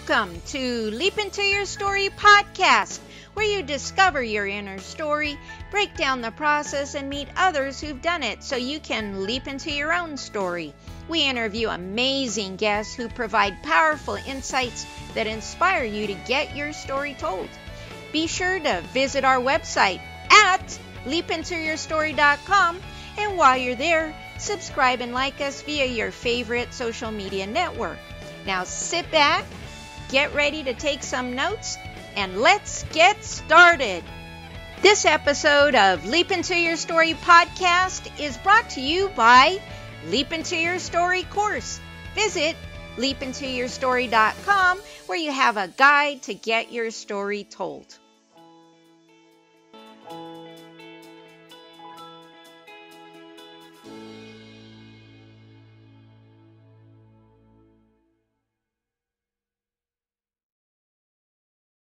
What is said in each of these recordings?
Welcome to Leap Into Your Story podcast, where you discover your inner story, break down the process, and meet others who've done it so you can leap into your own story. We interview amazing guests who provide powerful insights that inspire you to get your story told. Be sure to visit our website at leapintoyourstory.com, and while you're there, subscribe and like us via your favorite social media network. Now sit back, get ready to take some notes, and let's get started. This episode of Leap Into Your Story podcast is brought to you by Leap Into Your Story course. Visit leapintoyourstory.com, where you have a guide to get your story told.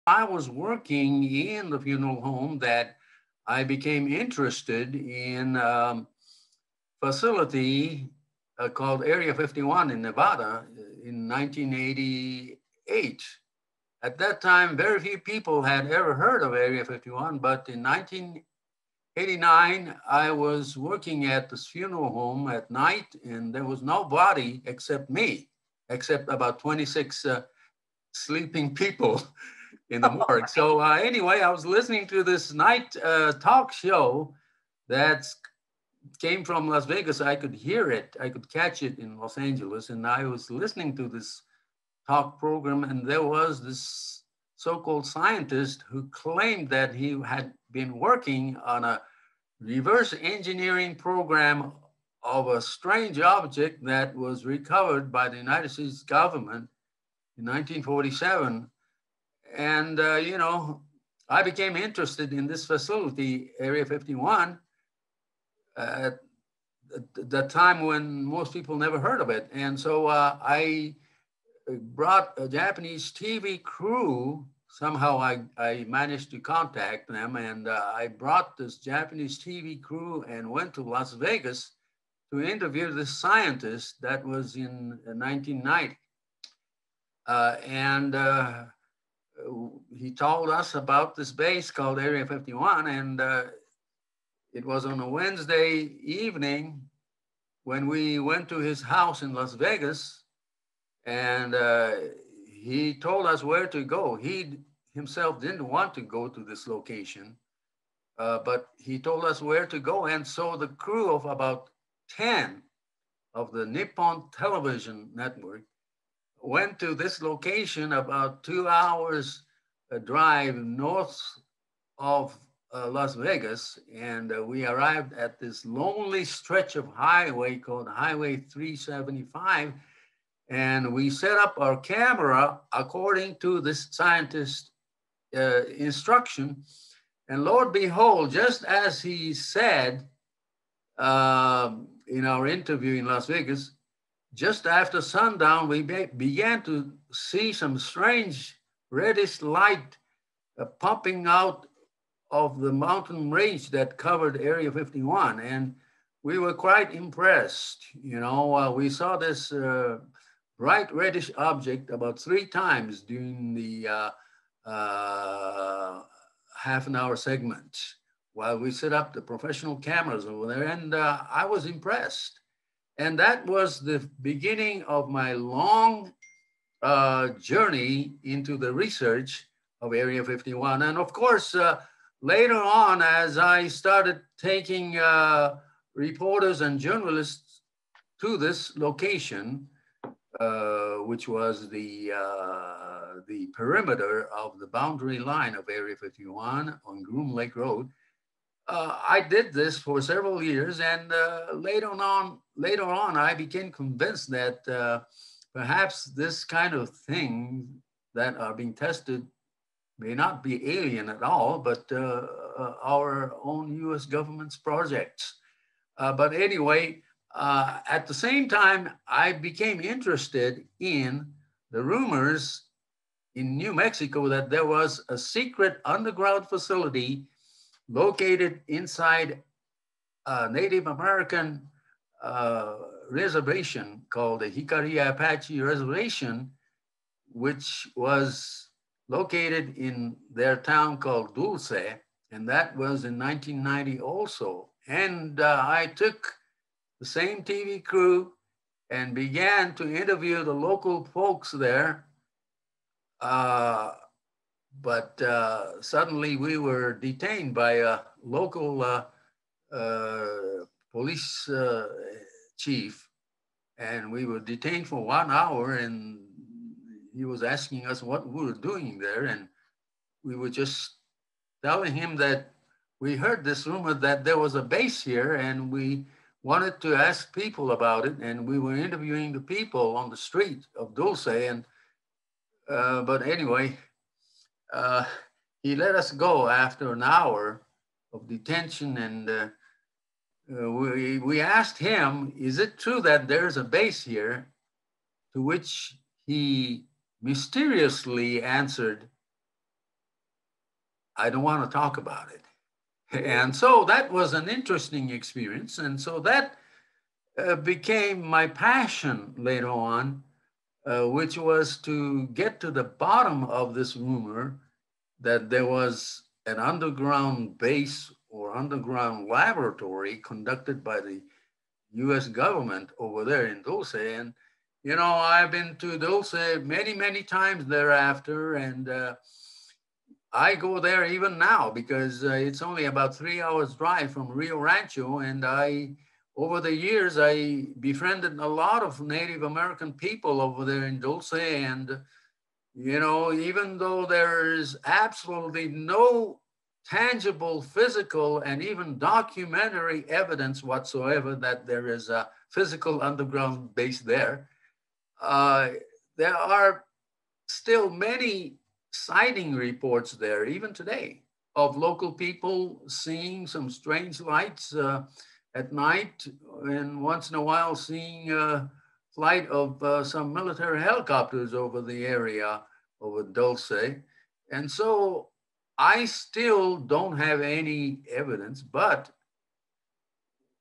I was working in the funeral home that I became interested in facility called Area 51 in Nevada in 1988. At that time, very few people had ever heard of Area 51, but in 1989, I was working at this funeral home at night, and there was nobody except me, except about 26 sleeping people in the morgue. So anyway, I was listening to this night talk show that came from Las Vegas. I could hear it. I could catch it in Los Angeles. And I was listening to this talk program, and there was this so-called scientist who claimed that he had been working on a reverse engineering program of a strange object that was recovered by the United States government in 1947. And, I became interested in this facility, Area 51, at the time when most people never heard of it. And so I brought a Japanese TV crew. Somehow I managed to contact them, and I brought this Japanese TV crew and went to Las Vegas to interview this scientist. That was in 1990. He told us about this base called Area 51, and it was on a Wednesday evening when we went to his house in Las Vegas, and he told us where to go. He himself didn't want to go to this location, but he told us where to go, and so the crew of about 10 of the Nippon Television Network went to this location about 2 hours drive north of Las Vegas, and we arrived at this lonely stretch of highway called Highway 375, and we set up our camera according to this scientist's instruction, and lo and behold, just as he said in our interview in Las Vegas, just after sundown, we began to see some strange reddish light pumping out of the mountain range that covered Area 51. And we were quite impressed. We saw this bright reddish object about 3 times during the half an hour segment while we set up the professional cameras over there. And I was impressed. And that was the beginning of my long journey into the research of Area 51. And of course, later on, as I started taking reporters and journalists to this location, which was the perimeter of the boundary line of Area 51 on Groom Lake Road, I did this for several years, and later on, I became convinced that perhaps this kind of thing that are being tested may not be alien at all, but our own U.S. government's projects. But anyway, at the same time, I became interested in the rumors in New Mexico that there was a secret underground facility located inside a Native American reservation called the Hickory Apache Reservation, which was located in their town called Dulce, and that was in 1990 also. And I took the same TV crew and began to interview the local folks there. But suddenly we were detained by a local police chief, and we were detained for 1 hour, and he was asking us what we were doing there, and we were just telling him that we heard this rumor that there was a base here, and we wanted to ask people about it, and we were interviewing the people on the street of Dulce, and but anyway, he let us go after an hour of detention, and we asked him, is it true that there's a base here? To which he mysteriously answered, I don't want to talk about it. And so that was an interesting experience. And so that became my passion later on, which was to get to the bottom of this rumor that there was an underground base or underground laboratory conducted by the US government over there in Dulce. And, you know, I've been to Dulce many, many times thereafter, and I go there even now because it's only about 3 hours drive from Rio Rancho. And over the years, I befriended a lot of Native American people over there in Dulce. And, you know, even though there is absolutely no tangible, physical, and even documentary evidence whatsoever that there is a physical underground base there, there are still many sighting reports there, even today, of local people seeing some strange lights at night, and once in a while seeing a flight of some military helicopters over the area over Dulce. And so I still don't have any evidence, but,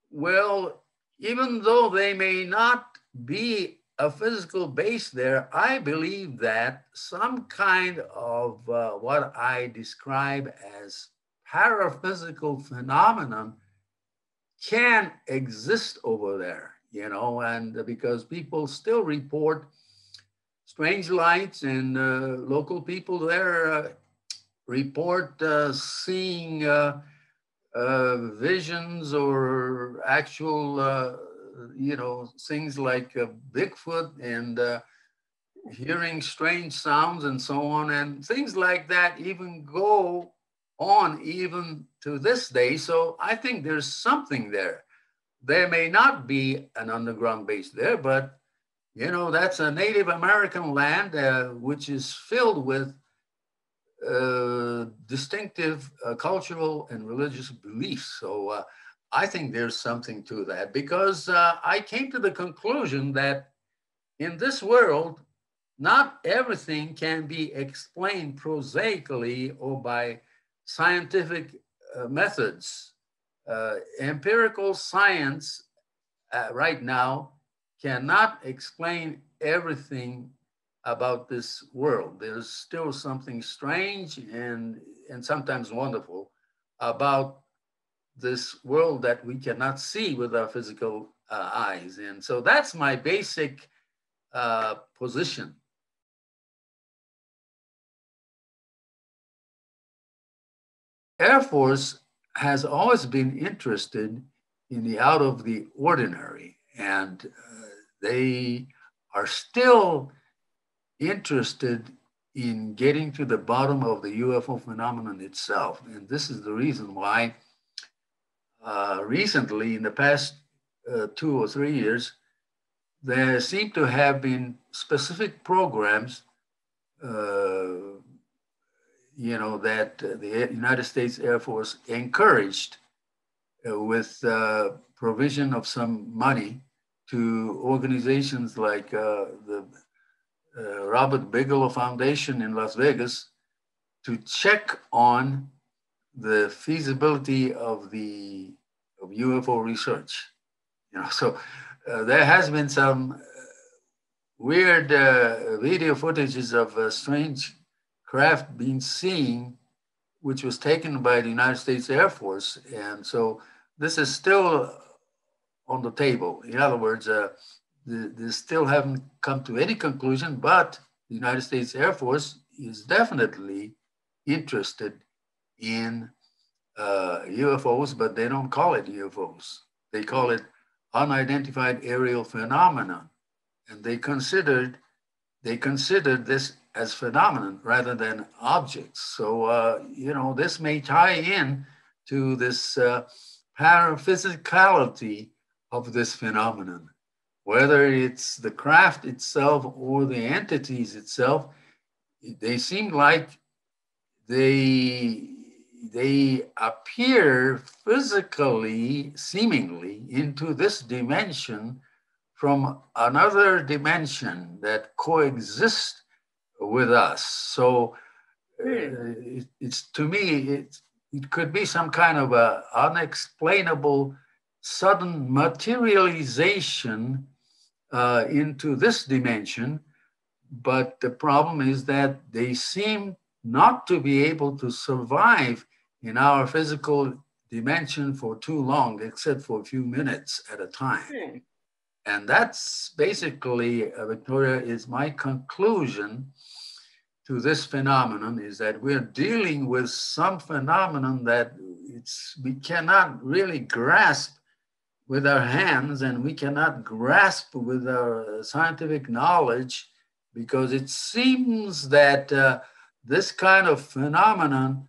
well, even though they may not be a physical base there, I believe that some kind of what I describe as paraphysical phenomenon can exist over there, you know, and because people still report strange lights, and local people there report seeing visions or actual you know, things like Bigfoot, and hearing strange sounds and so on, and things like that even go on even to this day. So I think there's something there. There may not be an underground base there, but, you know, that's a Native American land which is filled with distinctive cultural and religious beliefs. So I think there's something to that, because I came to the conclusion that in this world, not everything can be explained prosaically or by scientific methods. Empirical science right now cannot explain everything about this world. There's still something strange and sometimes wonderful about this world that we cannot see with our physical eyes. And so that's my basic position. Air Force has always been interested in the out of the ordinary, and they are still interested in getting to the bottom of the UFO phenomenon itself. And this is the reason why recently, in the past 2 or 3 years, there seem to have been specific programs, you know, that the United States Air Force encouraged with provision of some money to organizations like the Robert Bigelow Foundation in Las Vegas to check on the feasibility of UFO research. You know, so there has been some weird video footages of a strange craft being seen, which was taken by the United States Air Force. And so this is still on the table. In other words, they still haven't come to any conclusion, but the United States Air Force is definitely interested in UFOs, but they don't call it UFOs. They call it unidentified aerial phenomenon. And they considered this as phenomenon rather than objects. So, this may tie in to this paraphysicality of this phenomenon, whether it's the craft itself or the entities itself. They seem like they appear physically, seemingly, into this dimension from another dimension that coexists with us. So it's, to me, it could be some kind of a unexplainable sudden materialization into this dimension. But the problem is that they seem not to be able to survive in our physical dimension for too long, except for a few minutes at a time. And that's basically, Victoria, is my conclusion to this phenomenon, is that we're dealing with some phenomenon that we cannot really grasp with our hands, and we cannot grasp with our scientific knowledge, because it seems that this kind of phenomenon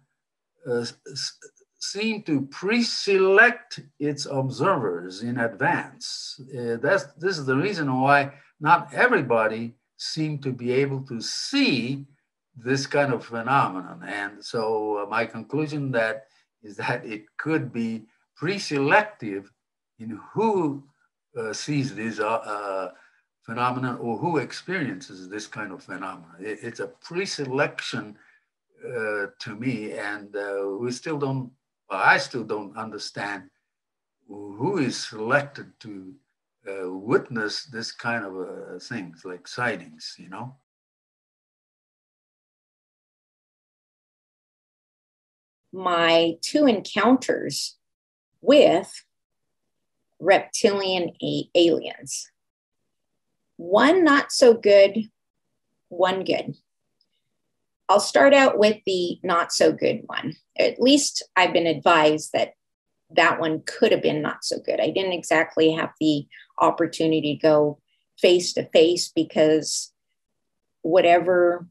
seem to pre-select its observers in advance. This is the reason why not everybody seemed to be able to see this kind of phenomenon. And so my conclusion is that it could be pre-selective in who sees these phenomenon or who experiences this kind of phenomenon. It's a pre-selection to me, and I still don't understand who is selected to witness this kind of things like sightings, My two encounters with reptilian aliens. One not so good, one good. I'll start out with the not so good one. At least I've been advised that one could have been not so good. I didn't exactly have the opportunity to go face to face, because whatever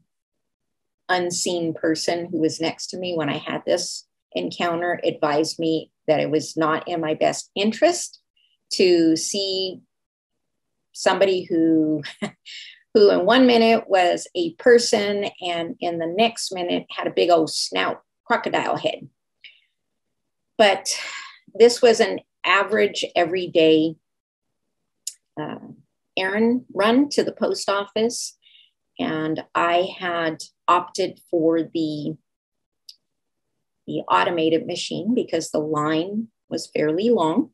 unseen person who was next to me when I had this encounter advised me that it was not in my best interest to see somebody who in 1 minute was a person and in the next minute had a big old snout, crocodile head. But this was an average everyday errand run to the post office. And I had opted for the automated machine because the line was fairly long.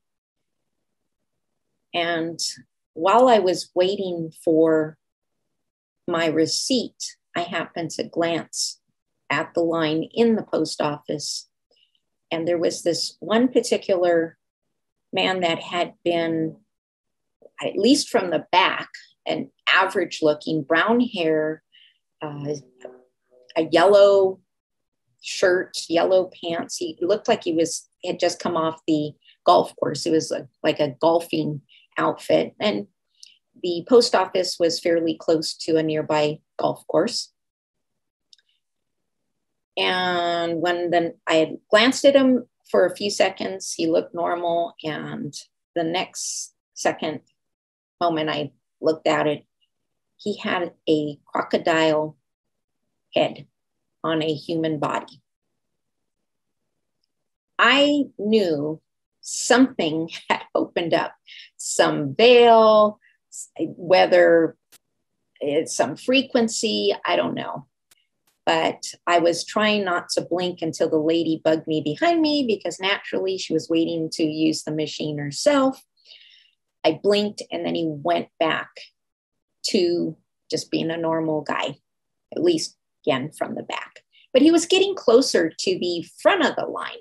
And while I was waiting for my receipt, I happened to glance at the line in the post office. And there was this one particular man that had been, at least from the back, an average looking, brown hair, a yellow shirt, yellow pants. He looked like he had just come off the golf course. It was like a golfing outfit. And the post office was fairly close to a nearby golf course. And when I had glanced at him for a few seconds, he looked normal. And the next moment I looked at it, he had a crocodile head on a human body. I knew something had opened up, some veil, whether it's some frequency, I don't know. But I was trying not to blink until the lady bugged me behind me, because naturally she was waiting to use the machine herself. I blinked, and then he went back to just being a normal guy, at least again from the back. But he was getting closer to the front of the line.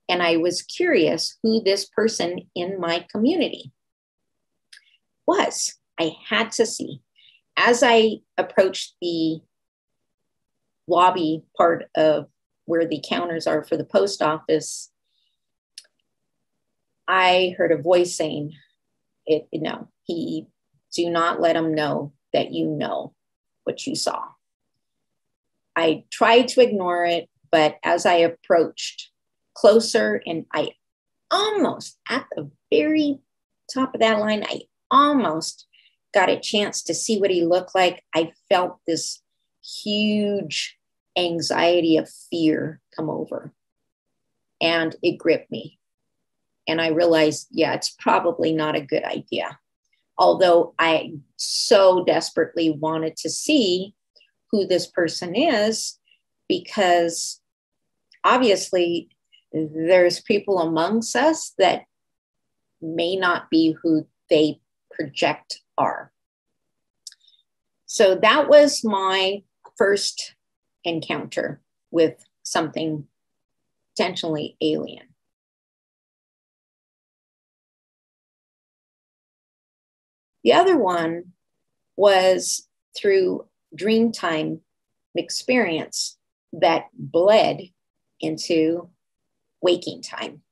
And I was curious who this person in my community was. I had to see. As I approached the lobby part of where the counters are for the post office, I heard a voice saying, do not let him know that you know what you saw. I tried to ignore it, but as I approached closer and I almost, at the very top of that line, I almost got a chance to see what he looked like. I felt this huge anxiety of fear come over, and it gripped me. And I realized, yeah, it's probably not a good idea. Although I so desperately wanted to see who this person is, because obviously there's people amongst us that may not be who they project are. So that was my first encounter with something potentially alien. The other one was through dreamtime experience that bled into waking time.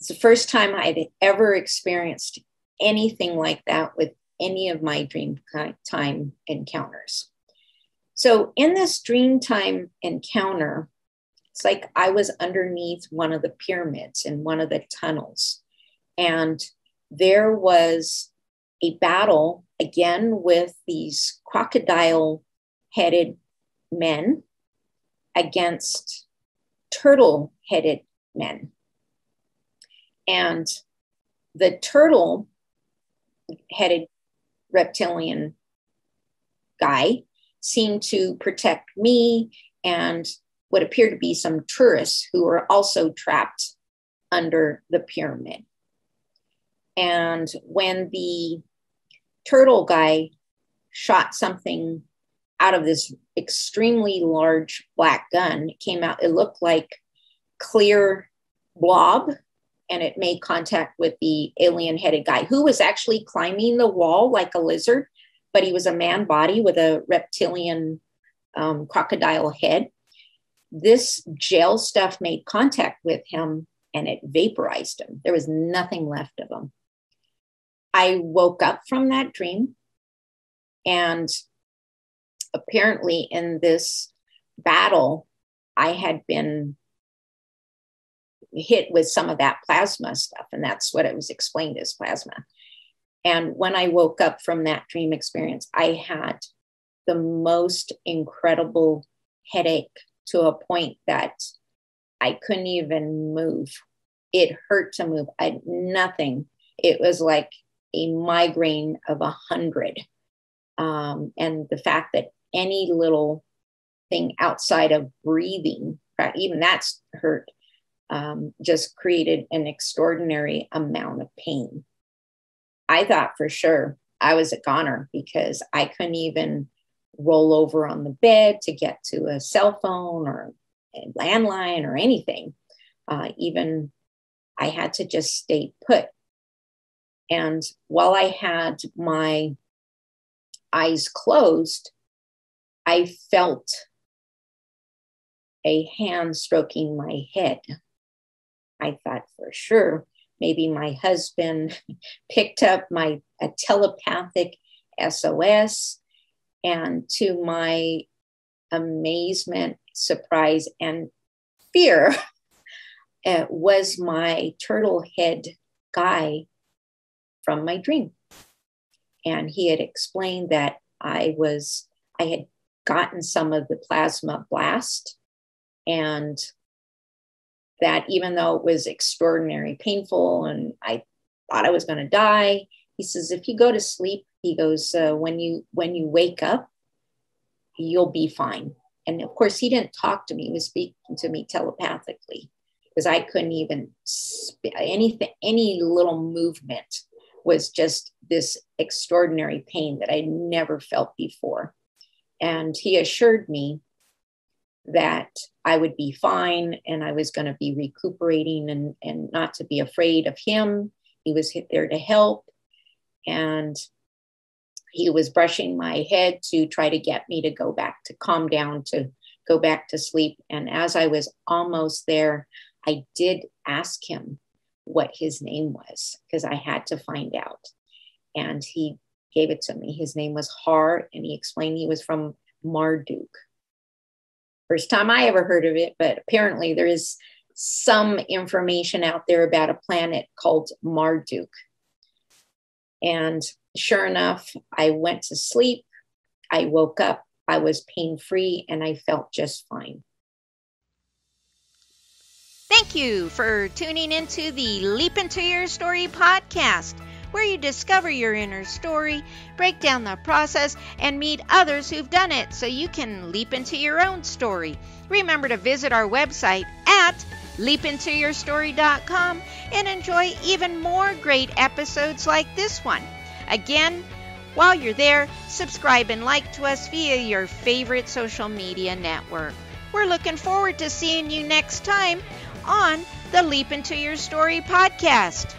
It's the first time I'd ever experienced anything like that with any of my dreamtime encounters. So in this dreamtime encounter, it's like I was underneath one of the pyramids in one of the tunnels. And there was a battle again with these crocodile-headed men against turtle-headed men. And the turtle-headed reptilian guy seemed to protect me and what appeared to be some tourists who were also trapped under the pyramid. And when the turtle guy shot something out of this extremely large black gun, it came out, it looked like clear blob, and it made contact with the alien-headed guy who was actually climbing the wall like a lizard, but he was a man body with a reptilian crocodile head. This gel stuff made contact with him and it vaporized him. There was nothing left of him. I woke up from that dream, and apparently in this battle, I had been hit with some of that plasma stuff, and that's what it was explained as plasma. And when I woke up from that dream experience, I had the most incredible headache to a point that I couldn't even move. It hurt to move. Nothing. It was like a migraine of 100. And the fact that any little thing outside of breathing, even that's hurt, just created an extraordinary amount of pain. I thought for sure I was a goner because I couldn't even roll over on the bed to get to a cell phone or a landline or anything. Even I had to just stay put. And while I had my eyes closed, I felt a hand stroking my head. I thought for sure maybe my husband picked up a telepathic SOS, and to my amazement, surprise, and fear, it was my turtle head guy from my dream. And he had explained that I had gotten some of the plasma blast, and that even though it was extraordinarily painful and I thought I was going to die, he says, if you go to sleep, he goes, when you wake up, you'll be fine. And of course, he didn't talk to me. He was speaking to me telepathically because I couldn't even, any little movement was just this extraordinary pain that I never felt before. And he assured me that I would be fine and I was going to be recuperating and not to be afraid of him. He was there to help. And he was brushing my head to try to get me to go back, to calm down, to go back to sleep. And as I was almost there, I did ask him what his name was, because I had to find out. And he gave it to me. His name was Har, and he explained he was from Marduk. First time I ever heard of it, but apparently there is some information out there about a planet called Marduk. And sure enough, I went to sleep. I woke up. I was pain-free, and I felt just fine. Thank you for tuning into the Leap Into Your Story podcast, where you discover your inner story, break down the process, and meet others who've done it so you can leap into your own story. Remember to visit our website at leapintoyourstory.com and enjoy even more great episodes like this one. Again, while you're there, subscribe and like to us via your favorite social media network. We're looking forward to seeing you next time on the Leap Into Your Story podcast.